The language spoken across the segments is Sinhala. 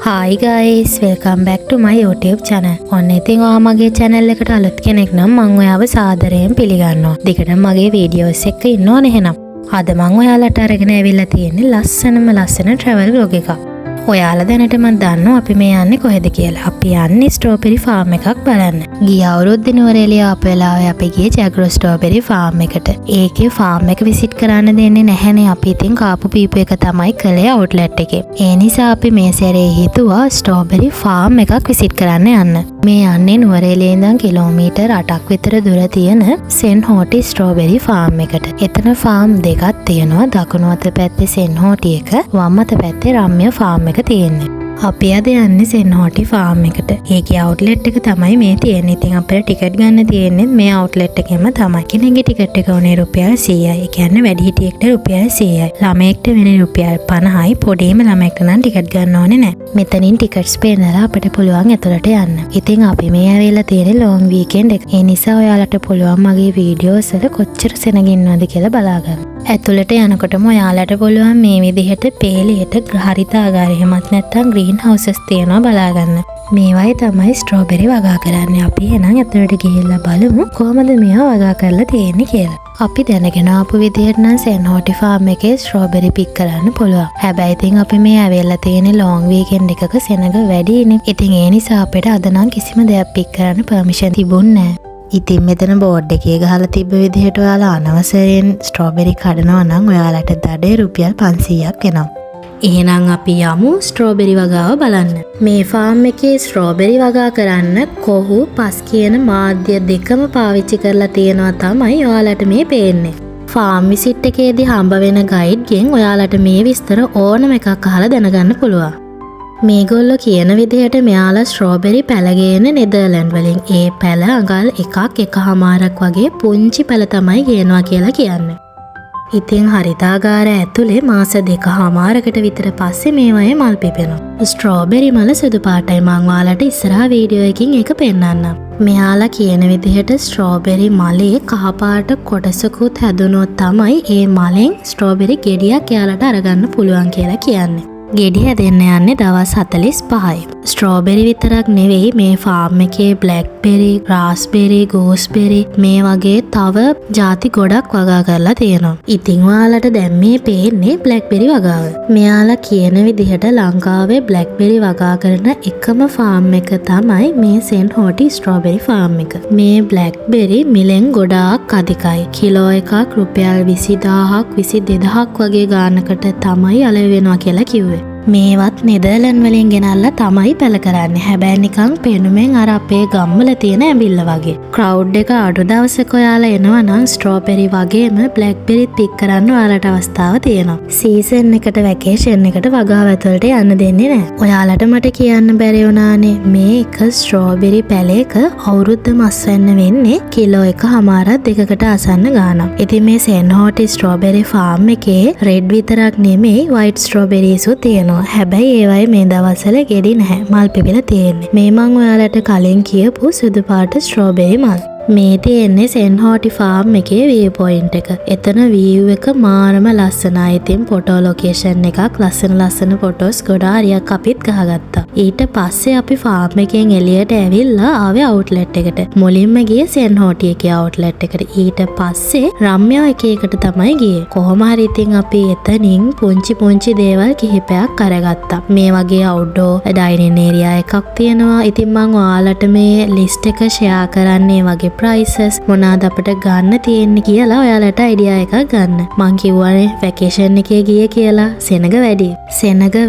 Hi guys, welcome back to my YouTube channel. ඔන්න ඉතින් ඔයා මගේ channel එකට අලුත් කෙනෙක් නම් මම ඔයාව සාදරයෙන් පිළිගන්නවා. දිගටම මගේ videos එක ඉන්න ඕනේ එහෙනම්. අද මම ඔයාලට අරගෙන ඇවිල්ලා තියෙන්නේ ලස්සන travel vlog එකක්. ඔයාලා දැනටම දන්නවා අපි මේ යන්නේ කොහෙද කියලා. අපි යන්නේ ස්ට්‍රෝබෙරි ෆාම් එකක් බලන්න. ගිය අවුරුද්දේ නුවරඑළිය ආපු වෙලාවේ අපි ගියේ ජැග්‍රෝ ස්ට්‍රෝබෙරි ෆාම් එකට. ඒකේ ෆාම් එක විසිට් කරන්න දෙන්නේ නැහැනේ. අපි ඉතින් කාපු පීපු එක තමයි කළේ අවුට්ලට් එකේ. ඒ නිසා අපි මේ සැරේ හිතුවා ස්ට්‍රෝබෙරි ෆාම් එකක් විසිට් කරන්න යන්න. මේ යන්නේ නුවරඑළියේ ඉඳන් කිලෝමීටර් 8ක් විතර දුර තියෙන සෙන්හෝටි ස්ට්‍රෝබෙරි ෆාම් එකට. එතන ෆාම් දෙකක් තියෙනවා. දකුණු අත පැත්තේ සෙන්හෝටි එක, වම් අත පැත්තේ රම්‍ය ෆාම් එක තියෙන්නේ. අපි අද යන්නේ සෙන්හෝටි ෆාම් එකට. ඒකේ අවුට්ලට් එක තමයි මේ තියෙන්නේ. ඉතින් අපිට ටිකට් ගන්න තියෙන්නේ මේ අවුට්ලට් එකෙම තමයි. කෙනෙක්ගේ ටිකට් එක උනේ රුපියල් 100යි. ඒ කියන්නේ වැඩිහිටියෙක්ට රුපියල් 100යි. ළමයෙක්ට වෙන රුපියල් 50යි. පොඩිම ළමයෙක්ට නම් ටිකට් ගන්න ඕනේ නැහැ. මෙතනින් ටිකට්ස් පෙන්නලා අපිට පුළුවන් ඇතුළට යන්න. ඉතින් අපි මේ ඇවිල්ලා තියෙන්නේ ලොන් වීකෙන්ඩ් එක. ඒ නිසා ඔයාලට පුළුවන් මගේ වීඩියෝස් වල කොච්චර සෙනග ඉන්නවද කියලා බලාගන්න. ඇතුළට යනකොටම ඔයාලට පුළුවන් මේ විදිහට පේලියට හරිතාගාරය එහෙමත් නැත්නම් ග්‍රීන් හවුසස් තියෙනවා බලාගන්න. මේවයි තමයි ස්ට්‍රෝබෙරි වගා කරන්නේ. අපි එහෙනම් ඇතුළට ගිහිල්ලා බලමු කොහොමද මේවා වගා කරලා තියෙන්නේ කියලා. අපි දැනගෙන ආපු විදිහට නම් සෙන්හෝටි ෆාම් එකේ ස්ට්‍රෝබෙරි පික් කරන්න පුළුවන්. හැබැයි ඉතින් අපි මේ ඇවිල්ලා තියෙන්නේ ලොන් වීකෙන්ඩ් එකක සෙනග වැඩිනේ. ඉතින් ඒ නිසා අපිට අද නම් කිසිම දෙයක් පික් කරන්න පර්මිෂන් තිබුණේ නැහැ. ඉතින් මෙතන බෝඩ් එකේ ගහලා තිබ්බ විදිහට ඔයාලා අනවසරයෙන් ස්ට්‍රෝබෙරි කඩනවා නම් ඔයාලට දඩේ රුපියල් 500ක් එනවා. එහෙනම් අපි යමු ස්ට්‍රෝබෙරි වගාව බලන්න. මේ ෆාම් එකේ ස්ට්‍රෝබෙරි වගා කරන්න කොහු පස් කියන මාධ්‍ය දෙකම පාවිච්චි කරලා තියෙනවා තමයි ඔයාලට මේ පේන්නේ. ෆාම් විසිට් එකේදී හම්බ වෙන ගයිඩ්ගෙන් ඔයාලට මේ විස්තර ඕනම එකක් අහලා දැනගන්න පුළුවන්. මේගොල්ලෝ කියන විදිහට මෙයාලා ස්ට්‍රෝබෙරි පැලගේන නෙදර්ලන්ඩ් වලින්. ඒ පැල අඟල් එකමාරක් වගේ පුංචි පැල තමයි ගේනවා කියලා කියන්නේ. ඉතින් හරිතාගාර ඇතුලේ මාස 2කමාරකට විතර පස්සේ මේවයේ මල් පිපෙනවා. ස්ට්‍රෝබෙරි මල සුදු පාටයි. මං ඔයාලට ඉස්සරහා වීඩියෝ එකකින් එක පෙන්නන්නම්. මෙයාලා කියන විදිහට ස්ට්‍රෝබෙරි මලේ කහපාට කොටසකුත් හැදුනොත් තමයි ඒ මලෙන් ස්ට්‍රෝබෙරි ගෙඩියක් එයාලට අරගන්න පුළුවන් කියලා කියන්නේ. ගෙඩි හැදෙන්න යන්නේ දවස් 45යි. ස්ට්‍රෝබෙරි විතරක් නෙවෙයි මේ ෆාම් එකේ බ්ලැක්බෙරි, රාස්බෙරි, ගෝස්බෙරි මේ වගේ තව ಜಾති ගොඩක් වගා කරලා තියෙනවා. ඉතින් ඔයාලට දැන් මේ පේන්නේ බ්ලැක්බෙරි වගාව. මෙයාලා කියන විදිහට ලංකාවේ බ්ලැක්බෙරි වගා කරන එකම ෆාම් එක තමයි මේ සෙන්හෝටි ස්ට්‍රෝබෙරි ෆාම් එක. මේ බ්ලැක්බෙරි මිලෙන් ගොඩාක් අධිකයි. කිලෝ එකක් රුපියල් 20000ක් 22000ක් වගේ ගානකට තමයි අලෙවි වෙනවා කියලා කිව්වේ. මේවත් නෙදර්ලන්ඩ් වලින් ගෙනල්ලා තමයි පැල කරන්නේ. හැබැයි නිකන් පෙනුමෙන් අර අපේ ගම්වල තියෙන ඇඹිල්ල වගේ. ක්‍රවුඩ් එක අඩු දවසක ඔයාලා එනවා නම් ස්ට්‍රෝබෙරි වගේම බ්ලැක්බෙරිත් පික් කරන්න ඔයාලට අවස්ථාව තියෙනවා. සීසන් එකට වැකේෂන් එකට වගාව ඇතුළට යන්න දෙන්නේ නැහැ. ඔයාලට මට කියන්න බැරි වුණානේ මේ එක ස්ට්‍රෝබෙරි පැලයක අවුරුද්ද මස් වෙන්න වෙන්නේ කිලෝ එකමාරක් දෙකකට අසන්න ගාණක්. ඉතින් මේ සෙන්හෝටි ස්ට්‍රෝබෙරි ෆාම් එකේ රෙඩ් විතරක් නෙමෙයි වයිට් ස්ට්‍රෝබෙරිසුත් තියෙනවා. හැබැයි ඒවයි මේ දවස්වල ගෙඩි නැහැ. මල් පිපිලා තියෙන්නේ. මේ මං ඔයාලට කලින් කියපු සුදු පාට ස්ට්‍රෝබෙරි මල්. මේ තියෙන්නේ සෙන්හෝටි ෆාම් එකේ view point එක. එතන view එක මාරම ලස්සනයි. ඉතින් ෆොටෝ ලොකේෂන් එකක් ලස්සන ෆොටෝස් ගොඩාරියක් අපිත් ගහගත්තා. ඊට පස්සේ අපි ෆාම් එකෙන් එළියට ඇවිල්ලා ආවේ අවුට්ලට් එකට. මුලින්ම ගියේ සෙන්හෝටි එකේ අවුට්ලට් එකට. ඊට පස්සේ රම්‍ය එකේකට තමයි ගියේ. කොහොම හරි ඉතින් අපි එතනින් පුංචි දේවල් කිහිපයක් අරගත්තා. මේ වගේ අවුට්ඩෝර් ඩයිනින් ඒරියා එකක් තියෙනවා. ඉතින් මම ඔයාලට මේ ලිස්ට් එක ෂෙයා කරන්නේ වගේ prices මොනවාද අපිට ගන්න තියෙන්නේ කියලා ඔයාලට අයිඩියා එකක් ගන්න. මං කිව්වනේ වැකේෂන් එකේ ගියේ කියලා සෙනග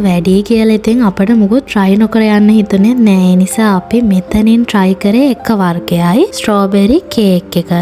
වැඩි කියලා. ඉතින් අපිට මුකුත් try නොකර යන්න හිතුනේ නෑ. ඒ නිසා අපි මෙතනින් try කරේ එක වර්ගයයි ස්ට්‍රෝබෙරි කේක් එක.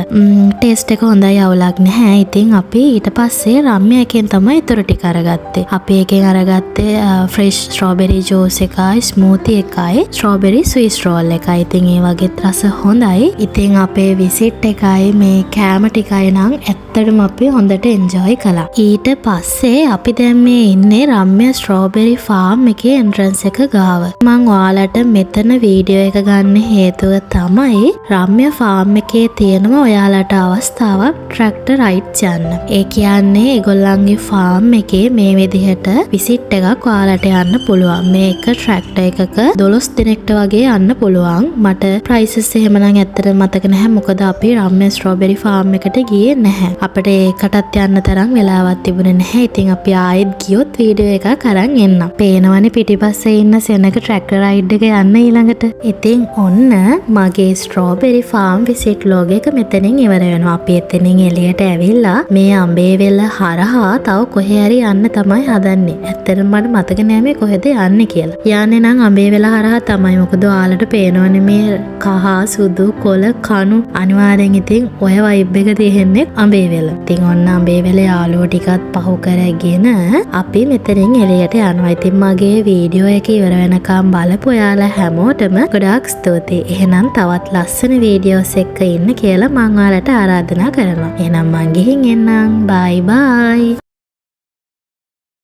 ටේස්ට් එක හොඳයි අවුලක් නැහැ. ඉතින් අපි ඊට පස්සේ රම්‍ය එකෙන් තමයි ඊටර ටික අරගත්තේ. අපි එකෙන් අරගත්තේ ෆ්‍රෙෂ් ස්ට්‍රෝබෙරි ජූස් එකයි, ස්මූති එකයි, ස්ට්‍රෝබෙරි ස්විස් රෝල් එකයි. ඉතින් ඒ වගේ රස හොඳයි. ඉතින් අපේ විසිට් එකයි මේ කෑම ටිකයි නම් ඇත්ත ඇත්තටම අපි හොඳට එන්ජොයි කළා. ඊට පස්සේ අපි දැන් මේ ඉන්නේ රම්‍ය ස්ට්‍රෝබෙරි ෆාම් එකේ එන්ට්‍රන්ස් එක ගාව. මම ඔයාලට මෙතන වීඩියෝ එක ගන්න හේතුව තමයි රම්‍ය ෆාම් එකේ තියෙනවා ඔයාලට අවස්ථාවක් ට්‍රැක්ටර් රයිඩ්ස් යන්න. ඒ කියන්නේ ඒගොල්ලන්ගේ ෆාම් එකේ මේ විදිහට විසිට් එකක් ඔයාලට යන්න පුළුවන්. මේක ට්‍රැක්ටර් එකක 12 දිනකට වගේ යන්න පුළුවන්. මට ප්‍රයිසස් එහෙම නම් ඇත්තට මතක නැහැ. මොකද අපි රම්‍ය ස්ට්‍රෝබෙරි ෆාම් එකට ගියේ නැහැ. අපිට ඒකටත් යන්න තරම් වෙලාවක් තිබුණේ නැහැ. ඉතින් අපි ආයෙත් ගියොත් වීඩියෝ එකක් අරන් එන්නම්. පේනවනේ පිටිපස්සේ ඉන්න සෙනග ට්‍රැක්ටර් රයිඩ් එක යන්න ඊළඟට. ඉතින් ඔන්න මගේ ස්ට්‍රෝබෙරි ෆාම් විසිට් ලොග් එක මෙතනින් ඉවර වෙනවා. අපි එතනින් එළියට ඇවිල්ලා මේ අඹේවෙල හරහා තව කොහේ හරි යන්න තමයි හදන්නේ. ඇත්තටම මට මතක නෑ මේ කොහෙද යන්නේ කියලා. යන්නේ නම් අඹේවෙල හරහා තමයි. මොකද ඔයාලට පේනවනේ මේ කහ සුදු කොළ කණු අනිවාර්යෙන් ඉතින් ඔය වයිබ් එක තියෙන්නේ අඹේවෙල. ඉතින් ඔන්න අඹේවෙල යාළුවෝ ටිකත් පහු කරගෙන අපි මෙතනින් එළියට යනවා. ඉතින් මගේ වීඩියෝ එක ඉවර වෙනකම් බලපු ඔයාලා හැමෝටම ගොඩාක් ස්තුතියි. එහෙනම් තවත් ලස්සන වීඩියෝස් එක්ක ඉන්න කියලා මම ඔයාලට ආරාධනා කරනවා. එහෙනම් මං ගිහින් එන්නම්. බයි බයි.